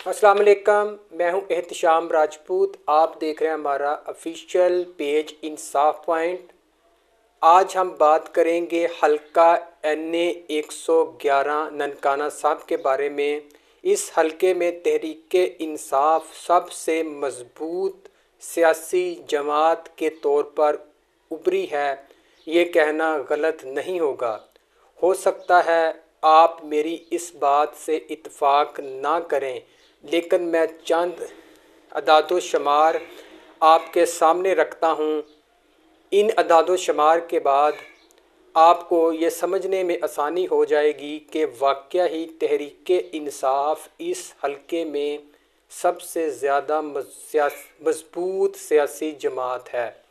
अस्सलाम वालेकुम। मैं हूं एहतिशाम राजपूत। आप देख रहे हैं हमारा ऑफिशियल पेज इंसाफ पॉइंट। आज हम बात करेंगे हल्का NA 111 ननकाना साहब के बारे में। इस हल्के में तहरीक इंसाफ सबसे मजबूत सियासी जमात के तौर पर उभरी है, ये कहना गलत नहीं होगा। हो सकता है आप मेरी इस बात से इत्फाक ना करें, लेकिन मैं चंद अदादो शुमार आपके सामने रखता हूँ। इन अदादो शुमार के बाद आपको ये समझने में आसानी हो जाएगी कि वाकया ही तहरीक इंसाफ इस हल्के में सबसे ज़्यादा मजबूत सियासी जमात है।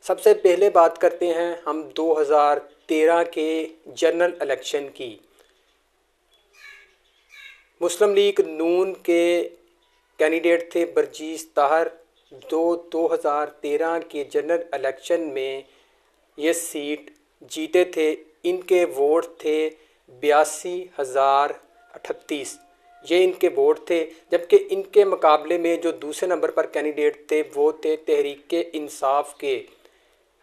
सबसे पहले बात करते हैं हम 2013 के जनरल इलेक्शन की। मुस्लिम लीग नून के कैंडिडेट थे बरजीस ताहर। 2013 के जनरल इलेक्शन में ये सीट जीते थे। इनके वोट थे 82,038। ये इनके वोट थे, जबकि इनके मुकाबले में जो दूसरे नंबर पर कैंडिडेट थे वो थे तहरीक इंसाफ के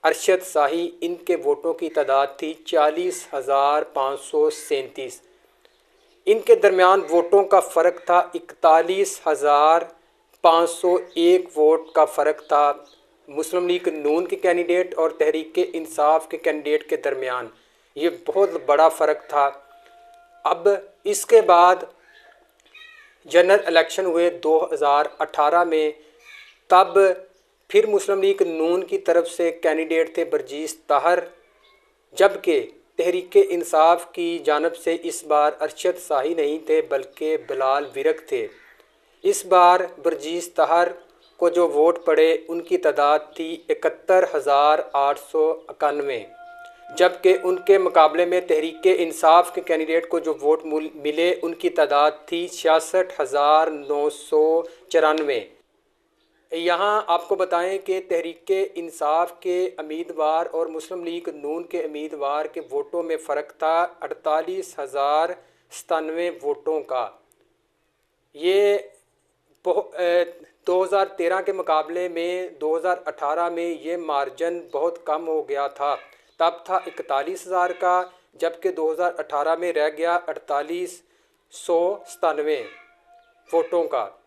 अरशद शाही। इनके वोटों की तादाद थी 40,537। इनके दरमियान वोटों का फ़र्क था 41,501 वोट का फ़र्क था मुस्लिम लीग नून के कैंडिडेट और तहरीक इंसाफ के कैंडिडेट के दरमियान। ये बहुत बड़ा फ़र्क था। अब इसके बाद जनरल इलेक्शन हुए 2018 में। तब फिर मुस्लिम लीग नून की तरफ से कैंडिडेट थे बरजीस ताहर, जबकि तहरीक इंसाफ की जानब से इस बार अरशद शाही नहीं थे बल्कि बिलाल विरक थे। इस बार बरजीस ताहर को जो वोट पड़े उनकी तादाद थी 71,891, जबकि उनके मुकाबले में तहरीक इंसाफ के कैंडिडेट को जो वोट मिले उनकी तादाद थी 66,994। यहाँ आपको बताएं कि तहरीक इंसाफ के उम्मीदवार और मुस्लिम लीग नून के उम्मीदवार के वोटों में फ़र्क था 48,097 वोटों का। ये 2013 के मुकाबले में 2018 में ये मार्जिन बहुत कम हो गया था। तब था 41,000 का, जबकि 2018 में रह गया 4897 वोटों का।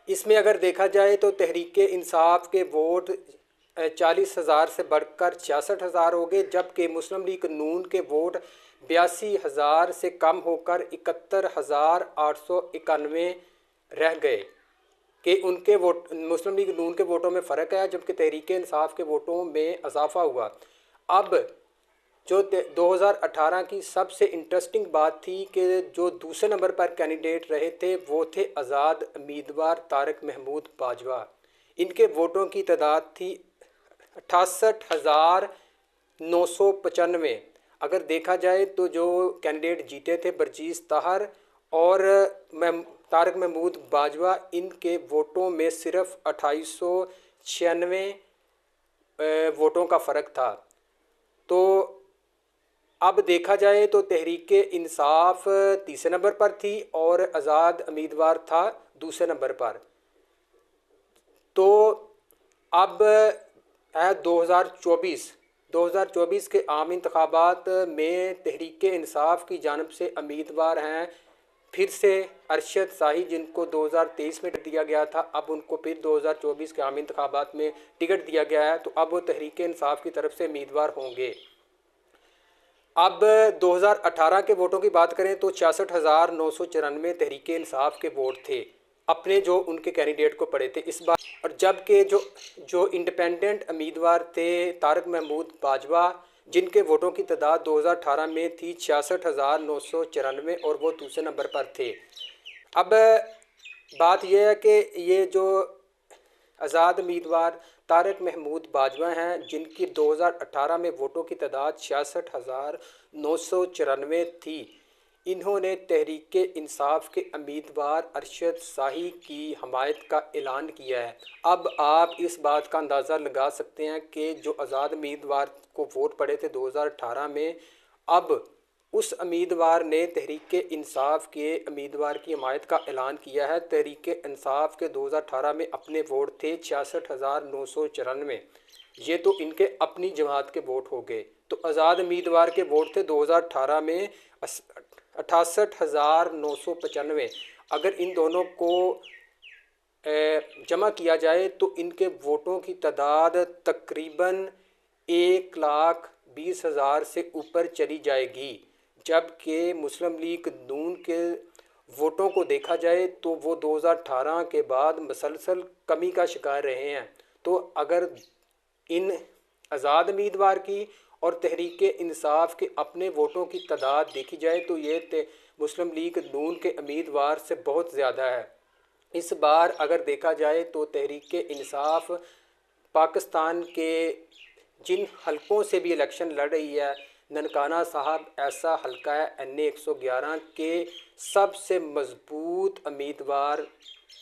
इसमें अगर देखा जाए तो तहरीक इंसाफ के वोट 40,000 से बढ़कर 66,000 हो गए, जबकि मुस्लिम लीग नून के वोट 82,000 से कम होकर 71,891 रह गए कि उनके वोट मुस्लिम लीग नून के वोटों में फ़र्क आया, जबकि तहरीक इंसाफ के वोटों में इजाफा हुआ। अब जो 2018 की सबसे इंटरेस्टिंग बात थी कि जो दूसरे नंबर पर कैंडिडेट रहे थे वो थे आज़ाद उम्मीदवार तारिक महमूद बाजवा। इनके वोटों की तादाद थी 68,995। अगर देखा जाए तो जो कैंडिडेट जीते थे बरजीस ताहर और तारिक महमूद बाजवा, इनके वोटों में सिर्फ 2896 वोटों का फ़र्क था। तो अब देखा जाए तो तहरीक इंसाफ तीसरे नंबर पर थी और आज़ाद उम्मीदवार था दूसरे नंबर पर। तो अब है 2024 के आम इंतखाबात में तहरीक इंसाफ की जानब से उम्मीदवार हैं फिर से अरशद शाही, जिनको 2023 में टिकट दिया गया था। अब उनको फिर 2024 के आम इंतखाबात में टिकट दिया गया है, तो अब वो तहरीक इंसाफ की तरफ से उम्मीदवार होंगे। अब 2018 के वोटों की बात करें तो 66,994 तहरीक इंसाफ के वोट थे अपने जो उनके कैंडिडेट को पड़े थे इस बार। और जबकि जो इंडिपेंडेंट उम्मीदवार थे तारिक महमूद बाजवा, जिनके वोटों की तादाद 2018 में थी 66,994 और वो दूसरे नंबर पर थे। अब बात यह है कि ये जो आज़ाद उम्मीदवार तारिक महमूद बाजवा हैं, जिनकी 2018 में वोटों की तादाद 66,994 थी, इन्होंने तहरीक इंसाफ के उम्मीदवार अरशद शाही की हमायत का ऐलान किया है। अब आप इस बात का अंदाज़ा लगा सकते हैं कि जो आज़ाद उम्मीदवार को वोट पड़े थे 2018 में, अब उस उम्मीदवार ने तहरीक इंसाफ के उम्मीदवार की हमायत का ऐलान किया है। तहरीक इंसाफ के 2018 में अपने वोट थे 66,994। ये तो इनके अपनी जमात के वोट हो गए। तो आज़ाद उम्मीदवार के वोट थे 2018 में 68,995। अगर इन दोनों को जमा किया जाए तो इनके वोटों की तादाद तकरीबन 1,20,000 से ऊपर चली जाएगी। जबकि मुस्लिम लीग नून के वोटों को देखा जाए तो वो 2018 के बाद मुसलसल कमी का शिकार रहे हैं। तो अगर इन आज़ाद उम्मीदवार की और तहरीक इंसाफ के अपने वोटों की तादाद देखी जाए तो ये मुस्लिम लीग नून के उम्मीदवार से बहुत ज़्यादा है। इस बार अगर देखा जाए तो तहरीक इंसाफ पाकिस्तान के जिन हलकों से भी इलेक्शन लड़ रही है, ननकाना साहब ऐसा हलका है NA 111 के सबसे मजबूत उम्मीदवार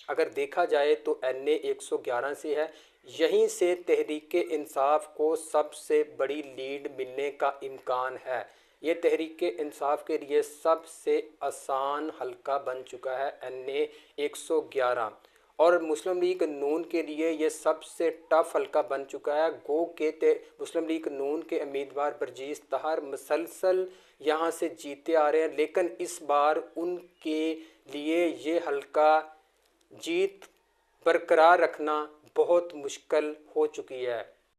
अगर देखा जाए तो NA 111 से है। यहीं से तहरीक इंसाफ को सबसे बड़ी लीड मिलने का इम्कान है। ये तहरीक इंसाफ के लिए सबसे आसान हलका बन चुका है NA 111 और मुस्लिम लीग नून के लिए ये सबसे टफ हलका बन चुका है। गो के मुस्लिम लीग नून के उम्मीदवार बरजीस तहर मुसलसल यहाँ से जीते आ रहे हैं, लेकिन इस बार उनके लिए ये हलका जीत बरकरार रखना बहुत मुश्किल हो चुकी है।